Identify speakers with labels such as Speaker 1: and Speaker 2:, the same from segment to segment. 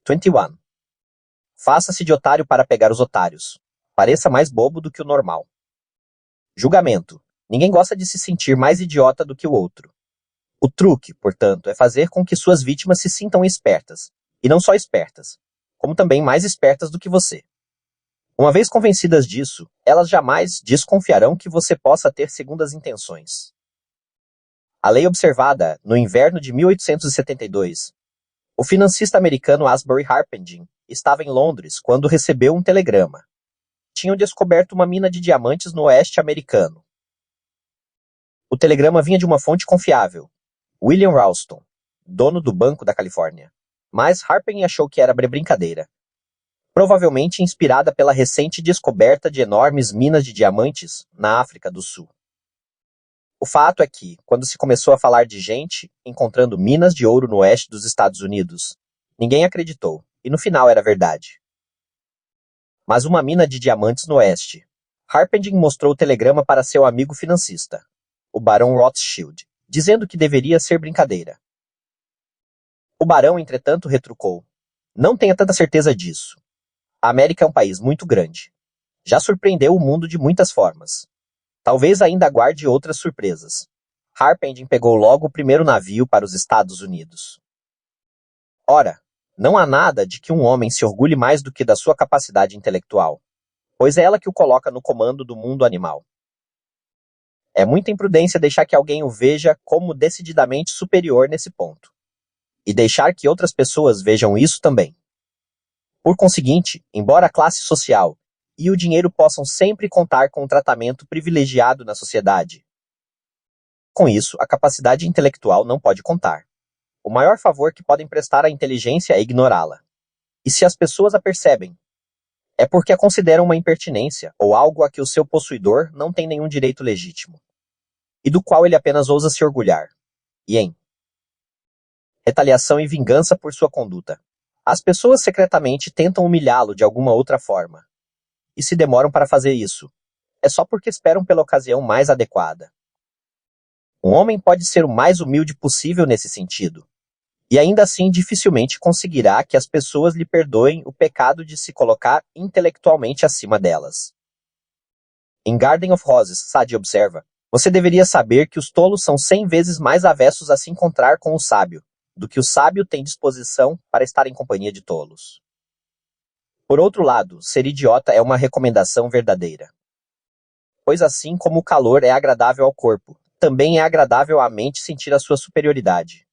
Speaker 1: 21. Faça-se de otário para pegar os otários. Pareça mais bobo do que o normal. Julgamento. Ninguém gosta de se sentir mais idiota do que o outro. O truque, portanto, é fazer com que suas vítimas se sintam espertas. E não só espertas, como também mais espertas do que você. Uma vez convencidas disso, elas jamais desconfiarão que você possa ter segundas intenções. A lei observada no inverno de 1872. O financista americano Asbury Harpending estava em Londres quando recebeu um telegrama. Tinham descoberto uma mina de diamantes no oeste americano. O telegrama vinha de uma fonte confiável, William Ralston, dono do Banco da Califórnia. Mas Harpending achou que era brincadeira. Provavelmente inspirada pela recente descoberta de enormes minas de diamantes na África do Sul. O fato é que, quando se começou a falar de gente encontrando minas de ouro no oeste dos Estados Unidos, ninguém acreditou, e no final era verdade. Mas uma mina de diamantes no oeste. Harpending mostrou o telegrama para seu amigo financista, o Barão Rothschild, dizendo que deveria ser brincadeira. O barão, entretanto, retrucou: "Não tenha tanta certeza disso. A América é um país muito grande. Já surpreendeu o mundo de muitas formas. Talvez ainda aguarde outras surpresas." Harpending pegou logo o primeiro navio para os Estados Unidos. Ora, não há nada de que um homem se orgulhe mais do que da sua capacidade intelectual, pois é ela que o coloca no comando do mundo animal. É muita imprudência deixar que alguém o veja como decididamente superior nesse ponto, e deixar que outras pessoas vejam isso também. Por conseguinte, embora a classe social e o dinheiro possam sempre contar com um tratamento privilegiado na sociedade, com isso, a capacidade intelectual não pode contar. O maior favor que podem prestar à inteligência é ignorá-la. E se as pessoas a percebem, é porque a consideram uma impertinência ou algo a que o seu possuidor não tem nenhum direito legítimo, e do qual ele apenas ousa se orgulhar. E em retaliação e vingança por sua conduta, as pessoas secretamente tentam humilhá-lo de alguma outra forma. E se demoram para fazer isso, é só porque esperam pela ocasião mais adequada. Um homem pode ser o mais humilde possível nesse sentido, e ainda assim dificilmente conseguirá que as pessoas lhe perdoem o pecado de se colocar intelectualmente acima delas. Em Garden of Roses, Sade observa: "Você deveria saber que os tolos são 100 vezes mais avessos a se encontrar com o sábio, do que o sábio tem disposição para estar em companhia de tolos." Por outro lado, ser idiota é uma recomendação verdadeira. Pois assim como o calor é agradável ao corpo, também é agradável à mente sentir a sua superioridade.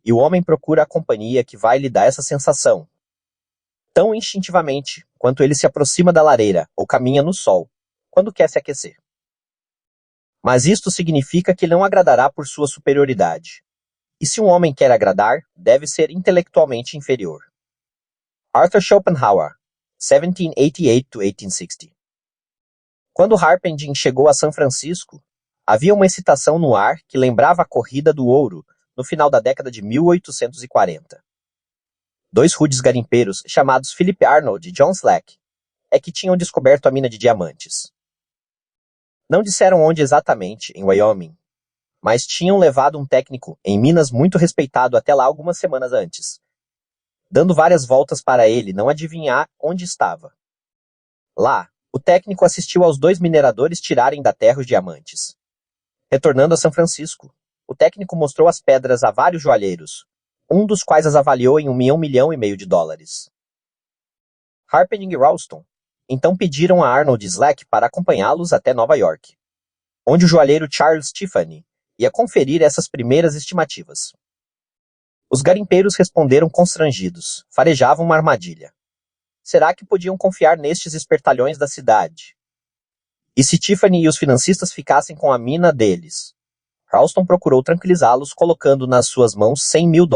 Speaker 1: E o homem procura a companhia que vai lhe dar essa sensação, tão instintivamente quanto ele se aproxima da lareira ou caminha no sol, quando quer se aquecer. Mas isto significa que não agradará por sua superioridade. E se um homem quer agradar, deve ser intelectualmente inferior. Arthur Schopenhauer, 1788-1860. Quando Harpending chegou a São Francisco, havia uma excitação no ar que lembrava a corrida do ouro no final da década de 1840. Dois rudes garimpeiros, chamados Philip Arnold e John Slack, é que tinham descoberto a mina de diamantes. Não disseram onde exatamente, em Wyoming, mas tinham levado um técnico em Minas muito respeitado até lá algumas semanas antes, dando várias voltas para ele não adivinhar onde estava. Lá, o técnico assistiu aos dois mineradores tirarem da terra os diamantes. Retornando a São Francisco, o técnico mostrou as pedras a vários joalheiros, um dos quais as avaliou em $1,5 milhão de dólares. Harpending e Ralston então pediram a Arnold e Slack para acompanhá-los até Nova York, onde o joalheiro Charles Tiffany ia conferir essas primeiras estimativas. Os garimpeiros responderam constrangidos, farejavam uma armadilha. Será que podiam confiar nestes espertalhões da cidade? E se Tiffany e os financistas ficassem com a mina deles? Ralston procurou tranquilizá-los colocando nas suas mãos $100 mil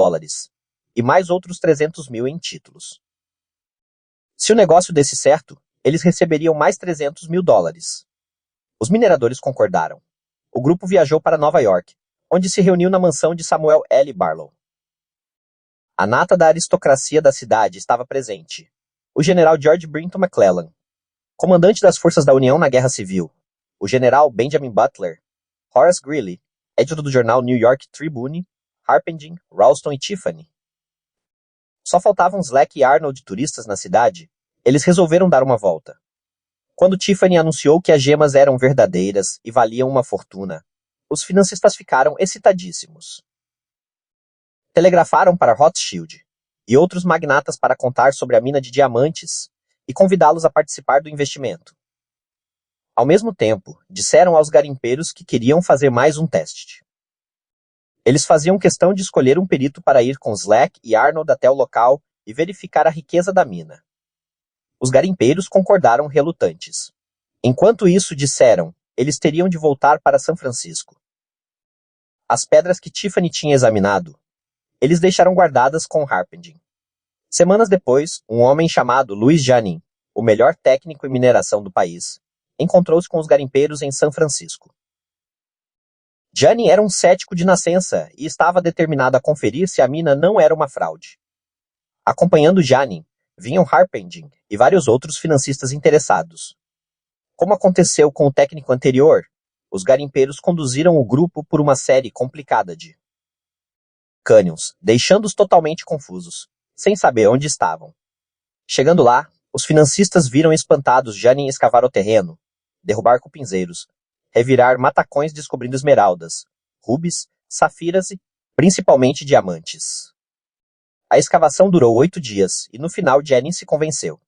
Speaker 1: e mais outros 300 mil em títulos. Se o negócio desse certo, eles receberiam mais 300 mil dólares. Os mineradores concordaram. O grupo viajou para Nova York, onde se reuniu na mansão de Samuel L. Barlow. A nata da aristocracia da cidade estava presente. O general George Brinton McClellan, comandante das forças da União na Guerra Civil, o general Benjamin Butler, Horace Greeley, editor do jornal New York Tribune, Harpending, Ralston e Tiffany. Só faltavam Slack e Arnold turistas na cidade. Eles resolveram dar uma volta. Quando Tiffany anunciou que as gemas eram verdadeiras e valiam uma fortuna, os financistas ficaram excitadíssimos. Telegrafaram para Rothschild e outros magnatas para contar sobre a mina de diamantes e convidá-los a participar do investimento. Ao mesmo tempo, disseram aos garimpeiros que queriam fazer mais um teste. Eles faziam questão de escolher um perito para ir com Slack e Arnold até o local e verificar a riqueza da mina. Os garimpeiros concordaram relutantes. Enquanto isso, disseram, eles teriam de voltar para São Francisco. As pedras que Tiffany tinha examinado, eles deixaram guardadas com Harpending. Semanas depois, um homem chamado Louis Janin, o melhor técnico em mineração do país, encontrou-se com os garimpeiros em São Francisco. Janin era um cético de nascença e estava determinado a conferir se a mina não era uma fraude. Acompanhando Janin, vinham Harpending e vários outros financistas interessados. Como aconteceu com o técnico anterior, os garimpeiros conduziram o grupo por uma série complicada de cânions, deixando-os totalmente confusos, sem saber onde estavam. Chegando lá, os financistas viram espantados Janin escavar o terreno, derrubar cupinzeiros, revirar matacões descobrindo esmeraldas, rubis, safiras e, principalmente, diamantes. A escavação durou 8 dias e no final Janin se convenceu.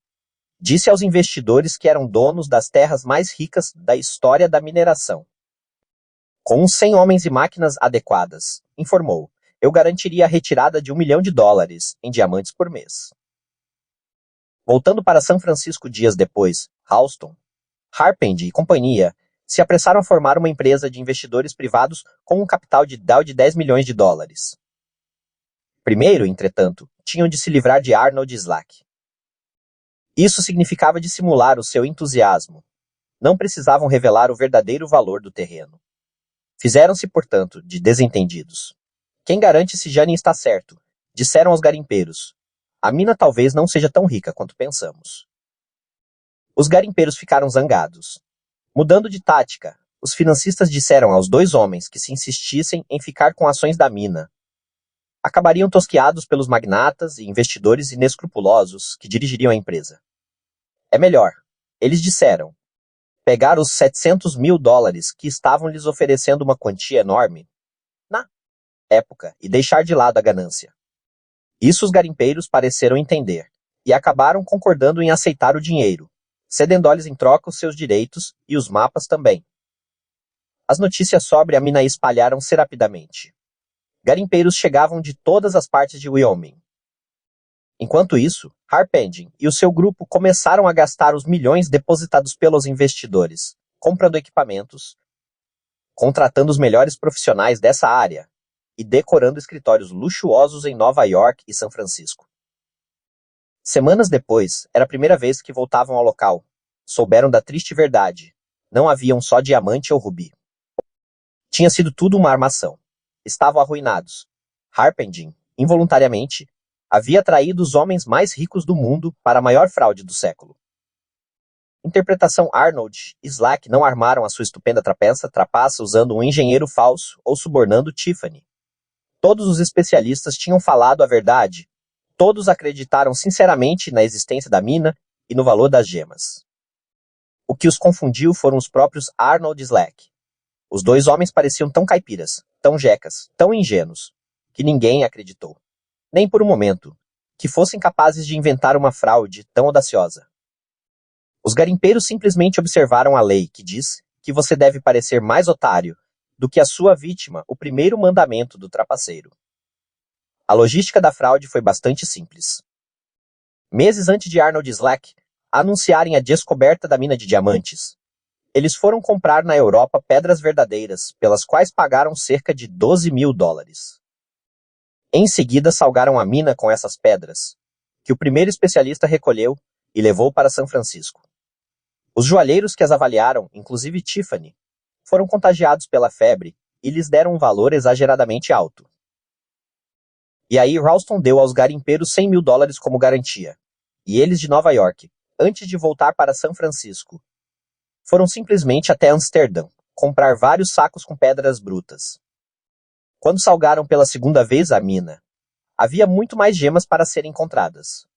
Speaker 1: Disse aos investidores que eram donos das terras mais ricas da história da mineração. Com uns 100 homens e máquinas adequadas, informou, eu garantiria a retirada de $1 milhão em diamantes por mês. Voltando para São Francisco dias depois, Halston, Harpend e companhia se apressaram a formar uma empresa de investidores privados com um capital de $10 milhões. Primeiro, entretanto, tinham de se livrar de Arnold e Slack. Isso significava dissimular o seu entusiasmo. Não precisavam revelar o verdadeiro valor do terreno. Fizeram-se, portanto, de desentendidos. Quem garante se Janin está certo? Disseram aos garimpeiros. A mina talvez não seja tão rica quanto pensamos. Os garimpeiros ficaram zangados. Mudando de tática, os financistas disseram aos 2 homens que se insistissem em ficar com ações da mina. Acabariam tosquiados pelos magnatas e investidores inescrupulosos que dirigiriam a empresa. É melhor, eles disseram, pegar os $700 mil que estavam lhes oferecendo uma quantia enorme na época e deixar de lado a ganância. Isso os garimpeiros pareceram entender e acabaram concordando em aceitar o dinheiro, cedendo-lhes em troca os seus direitos e os mapas também. As notícias sobre a mina espalharam-se rapidamente. Garimpeiros chegavam de todas as partes de Wyoming. Enquanto isso, Harpending e o seu grupo começaram a gastar os milhões depositados pelos investidores, comprando equipamentos, contratando os melhores profissionais dessa área e decorando escritórios luxuosos em Nova York e São Francisco. Semanas depois, era a primeira vez que voltavam ao local. Souberam da triste verdade. Não haviam só diamante ou rubi. Tinha sido tudo uma armação. Estavam arruinados. Harpending, involuntariamente, havia traído os homens mais ricos do mundo para a maior fraude do século. Interpretação Arnold e Slack não armaram a sua estupenda trapaça usando um engenheiro falso ou subornando Tiffany. Todos os especialistas tinham falado a verdade. Todos acreditaram sinceramente na existência da mina e no valor das gemas. O que os confundiu foram os próprios Arnold e Slack. Os 2 homens pareciam tão caipiras, tão jecas, tão ingênuos, que ninguém acreditou, nem por um momento, que fossem capazes de inventar uma fraude tão audaciosa. Os garimpeiros simplesmente observaram a lei que diz que você deve parecer mais otário do que a sua vítima, o primeiro mandamento do trapaceiro. A logística da fraude foi bastante simples. Meses antes de Arnold e Slack anunciarem a descoberta da mina de diamantes, eles foram comprar na Europa pedras verdadeiras, pelas quais pagaram cerca de $12 mil. Em seguida, salgaram a mina com essas pedras, que o primeiro especialista recolheu e levou para São Francisco. Os joalheiros que as avaliaram, inclusive Tiffany, foram contagiados pela febre e lhes deram um valor exageradamente alto. E aí Ralston deu aos garimpeiros $100 mil como garantia, e eles de Nova York, antes de voltar para São Francisco, foram simplesmente até Amsterdã, comprar vários sacos com pedras brutas. Quando salgaram pela segunda vez a mina, Havia muito mais gemas para serem encontradas.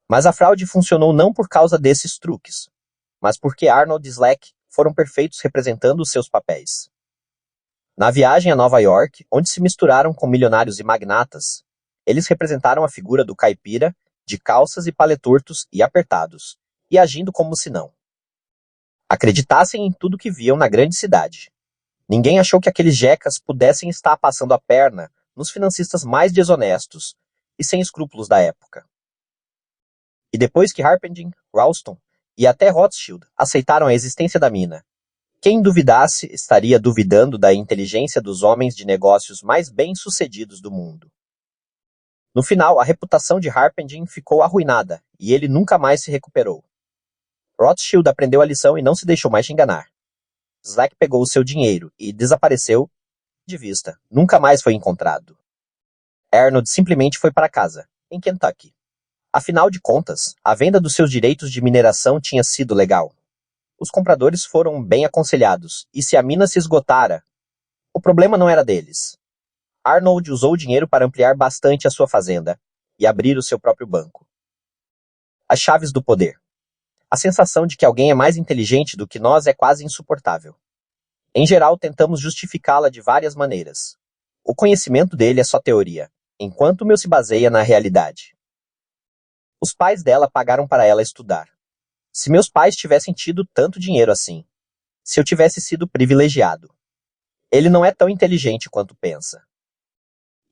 Speaker 1: Mas a fraude funcionou não por causa desses truques, mas porque Arnold e Slack foram perfeitos representando os seus papéis. Na viagem a Nova York, onde se misturaram com milionários e magnatas, eles representaram a figura do caipira, de calças e paletortos e apertados, e agindo como se não acreditassem em tudo que viam na grande cidade. Ninguém achou que aqueles jecas pudessem estar passando a perna nos financistas mais desonestos e sem escrúpulos da época. E depois que Harpending, Ralston e até Rothschild aceitaram a existência da mina, quem duvidasse estaria duvidando da inteligência dos homens de negócios mais bem-sucedidos do mundo. No final, a reputação de Harpending ficou arruinada e ele nunca mais se recuperou. Rothschild aprendeu a lição e não se deixou mais enganar. Slack pegou o seu dinheiro e desapareceu de vista. Nunca mais foi encontrado. Arnold simplesmente foi para casa, em Kentucky. Afinal de contas, a venda dos seus direitos de mineração tinha sido legal. Os compradores foram bem aconselhados, e se a mina se esgotara, o problema não era deles. Arnold usou o dinheiro para ampliar bastante a sua fazenda e abrir o seu próprio banco. As chaves do poder. A sensação de que alguém é mais inteligente do que nós é quase insuportável. Em geral, tentamos justificá-la de várias maneiras. O conhecimento dele é só teoria, enquanto o meu se baseia na realidade. Os pais dela pagaram para ela estudar. Se meus pais tivessem tido tanto dinheiro assim, se eu tivesse sido privilegiado. Ele não é tão inteligente quanto pensa.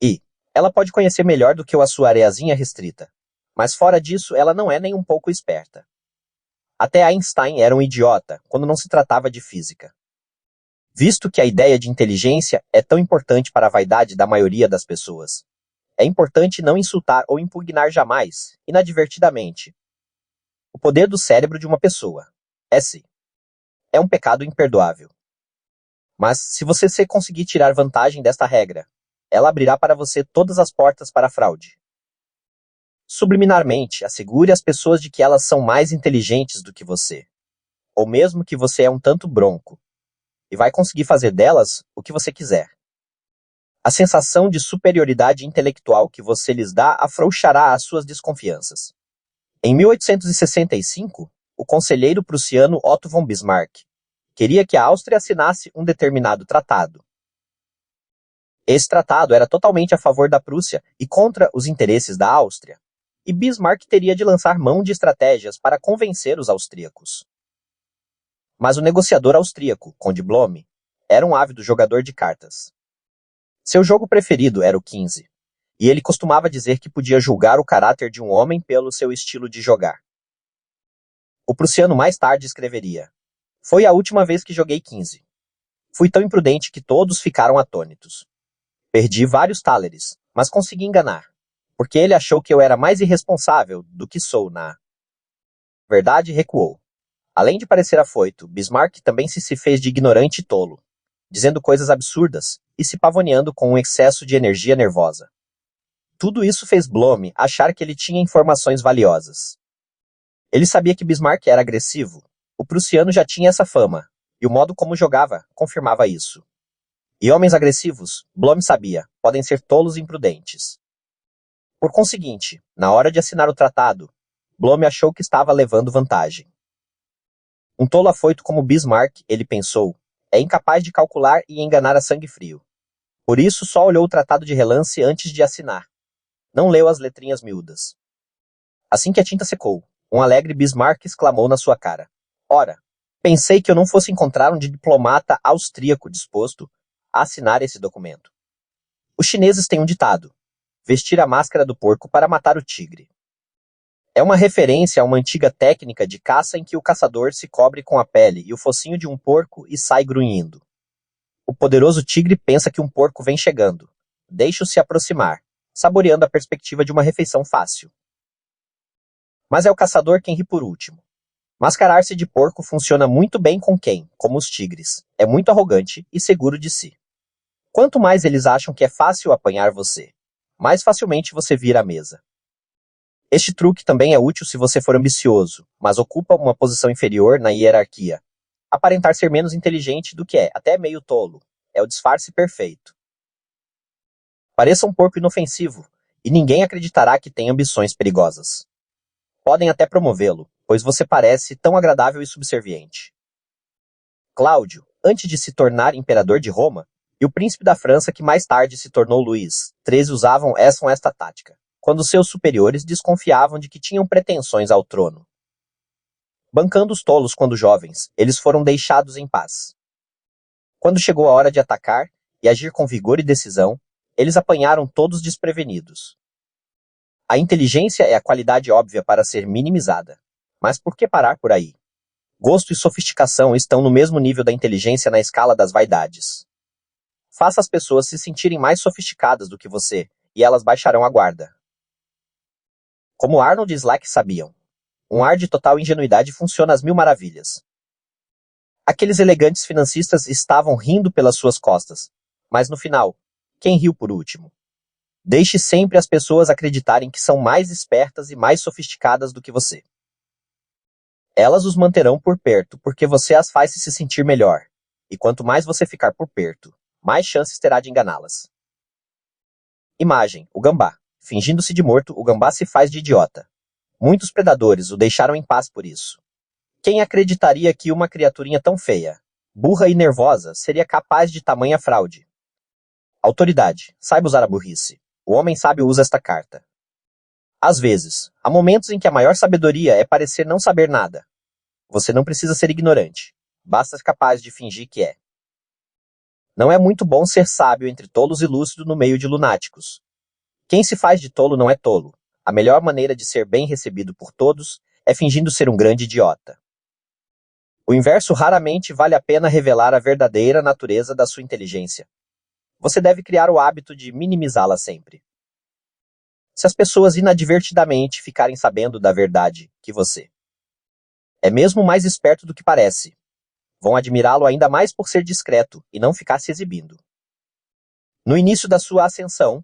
Speaker 1: E ela pode conhecer melhor do que eu a sua areazinha restrita, mas fora disso ela não é nem um pouco esperta. Até Einstein era um idiota quando não se tratava de física. Visto que a ideia de inteligência é tão importante para a vaidade da maioria das pessoas, é importante não insultar ou impugnar jamais, inadvertidamente, o poder do cérebro de uma pessoa. Sim. É um pecado imperdoável. Mas se você conseguir tirar vantagem desta regra, ela abrirá para você todas as portas para a fraude. Subliminarmente, assegure as pessoas de que elas são mais inteligentes do que você, ou mesmo que você é um tanto bronco, e vai conseguir fazer delas o que você quiser. A sensação de superioridade intelectual que você lhes dá afrouxará as suas desconfianças. Em 1865, o conselheiro prussiano Otto von Bismarck queria que a Áustria assinasse um determinado tratado. Esse tratado era totalmente a favor da Prússia e contra os interesses da Áustria, e Bismarck teria de lançar mão de estratégias para convencer os austríacos. Mas o negociador austríaco, Conde Blohm, era um ávido jogador de cartas. Seu jogo preferido era o 15, e ele costumava dizer que podia julgar o caráter de um homem pelo seu estilo de jogar. O prussiano mais tarde escreveria: "Foi a última vez que joguei 15. Fui tão imprudente que todos ficaram atônitos. Perdi vários thalers, mas consegui enganar, porque ele achou que eu era mais irresponsável do que sou na verdade recuou." Além de parecer afoito, Bismarck também se fez de ignorante e tolo, dizendo coisas absurdas e se pavoneando com um excesso de energia nervosa. Tudo isso fez Blohm achar que ele tinha informações valiosas. Ele sabia que Bismarck era agressivo. O prussiano já tinha essa fama, e o modo como jogava confirmava isso. E homens agressivos, Blohm sabia, podem ser tolos e imprudentes. Por conseguinte, na hora de assinar o tratado, Blohm achou que estava levando vantagem. Um tolo afoito como Bismarck, ele pensou, é incapaz de calcular e enganar a sangue frio. Por isso só olhou o tratado de relance antes de assinar. Não leu as letrinhas miúdas. Assim que a tinta secou, um alegre Bismarck exclamou na sua cara: "Ora, pensei que eu não fosse encontrar um diplomata austríaco disposto a assinar esse documento." Os chineses têm um ditado: vestir a máscara do porco para matar o tigre. É uma referência a uma antiga técnica de caça em que o caçador se cobre com a pele e o focinho de um porco e sai grunhindo. O poderoso tigre pensa que um porco vem chegando. Deixa-o se aproximar, saboreando a perspectiva de uma refeição fácil. Mas é o caçador quem ri por último. Mascarar-se de porco funciona muito bem com quem, como os tigres, é muito arrogante e seguro de si. Quanto mais eles acham que é fácil apanhar você, mais facilmente você vira à mesa. Este truque também é útil se você for ambicioso, mas ocupa uma posição inferior na hierarquia. Aparentar ser menos inteligente do que é, até meio tolo, é o disfarce perfeito. Pareça um porco inofensivo, e ninguém acreditará que tem ambições perigosas. Podem até promovê-lo, pois você parece tão agradável e subserviente. Cláudio, antes de se tornar imperador de Roma, e o príncipe da França que mais tarde se tornou Luís XIII usavam esta tática, quando seus superiores desconfiavam de que tinham pretensões ao trono. Bancando os tolos quando jovens, eles foram deixados em paz. Quando chegou a hora de atacar e agir com vigor e decisão, eles apanharam todos desprevenidos. A inteligência é a qualidade óbvia para ser minimizada. Mas por que parar por aí? Gosto e sofisticação estão no mesmo nível da inteligência na escala das vaidades. Faça as pessoas se sentirem mais sofisticadas do que você, e elas baixarão a guarda. Como Arnold e Slack sabiam, um ar de total ingenuidade funciona às mil maravilhas. Aqueles elegantes financistas estavam rindo pelas suas costas, mas no final, quem riu por último? Deixe sempre as pessoas acreditarem que são mais espertas e mais sofisticadas do que você. Elas os manterão por perto, porque você as faz se sentir melhor. E quanto mais você ficar por perto, mais chances terá de enganá-las. Imagem, o gambá. Fingindo-se de morto, o gambá se faz de idiota. Muitos predadores o deixaram em paz por isso. Quem acreditaria que uma criaturinha tão feia, burra e nervosa, seria capaz de tamanha fraude? Autoridade. Saiba usar a burrice. O homem sábio usa esta carta. Às vezes, há momentos em que a maior sabedoria é parecer não saber nada. Você não precisa ser ignorante. Basta ser capaz de fingir que é. Não é muito bom ser sábio entre tolos e lúcido no meio de lunáticos. Quem se faz de tolo não é tolo. A melhor maneira de ser bem recebido por todos é fingindo ser um grande idiota. O inverso raramente vale a pena revelar a verdadeira natureza da sua inteligência. Você deve criar o hábito de minimizá-la sempre. Se as pessoas inadvertidamente ficarem sabendo da verdade que você é mesmo mais esperto do que parece, vão admirá-lo ainda mais por ser discreto e não ficar se exibindo. No início da sua ascensão,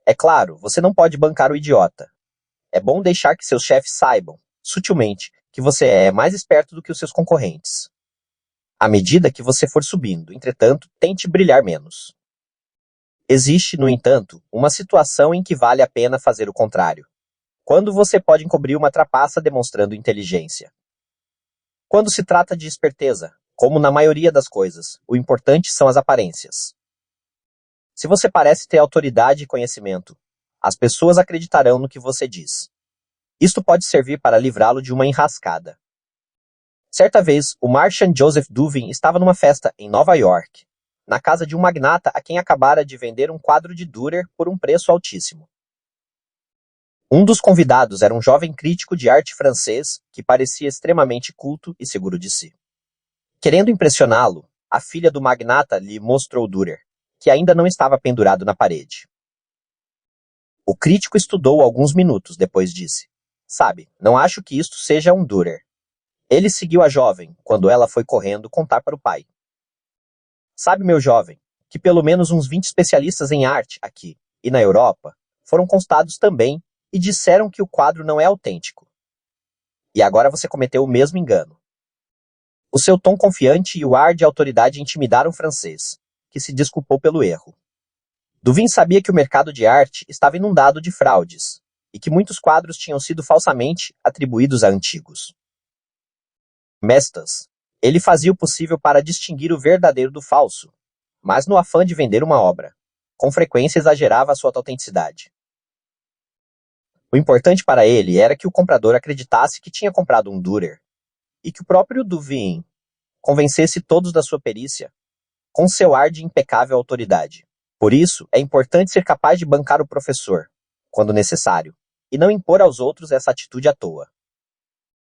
Speaker 1: é claro, você não pode bancar o idiota. É bom deixar que seus chefes saibam, sutilmente, que você é mais esperto do que os seus concorrentes. À medida que você for subindo, entretanto, tente brilhar menos. Existe, no entanto, uma situação em que vale a pena fazer o contrário. Quando você pode encobrir uma trapaça demonstrando inteligência. Quando se trata de esperteza, como na maioria das coisas, o importante são as aparências. Se você parece ter autoridade e conhecimento, as pessoas acreditarão no que você diz. Isto pode servir para livrá-lo de uma enrascada. Certa vez, o Marchand Joseph Duvin estava numa festa em Nova York, na casa de um magnata a quem acabara de vender um quadro de Dürer por um preço altíssimo. Um dos convidados era um jovem crítico de arte francês que parecia extremamente culto e seguro de si. Querendo impressioná-lo, a filha do magnata lhe mostrou Dürer, que ainda não estava pendurado na parede. O crítico estudou alguns minutos, depois disse: "Sabe, não acho que isto seja um Dürer." Ele seguiu a jovem, quando ela foi correndo contar para o pai. "Sabe, meu jovem, que pelo menos uns 20 especialistas em arte aqui e na Europa foram constados também e disseram que o quadro não é autêntico. E agora você cometeu o mesmo engano." O seu tom confiante e o ar de autoridade intimidaram o francês, que se desculpou pelo erro. Duvin sabia que o mercado de arte estava inundado de fraudes e que muitos quadros tinham sido falsamente atribuídos a antigos. Mestas, ele fazia o possível para distinguir o verdadeiro do falso, mas no afã de vender uma obra, com frequência exagerava a sua autenticidade. O importante para ele era que o comprador acreditasse que tinha comprado um Dürer, e que o próprio Duvin convencesse todos da sua perícia, com seu ar de impecável autoridade. Por isso, é importante ser capaz de bancar o professor, quando necessário, e não impor aos outros essa atitude à toa.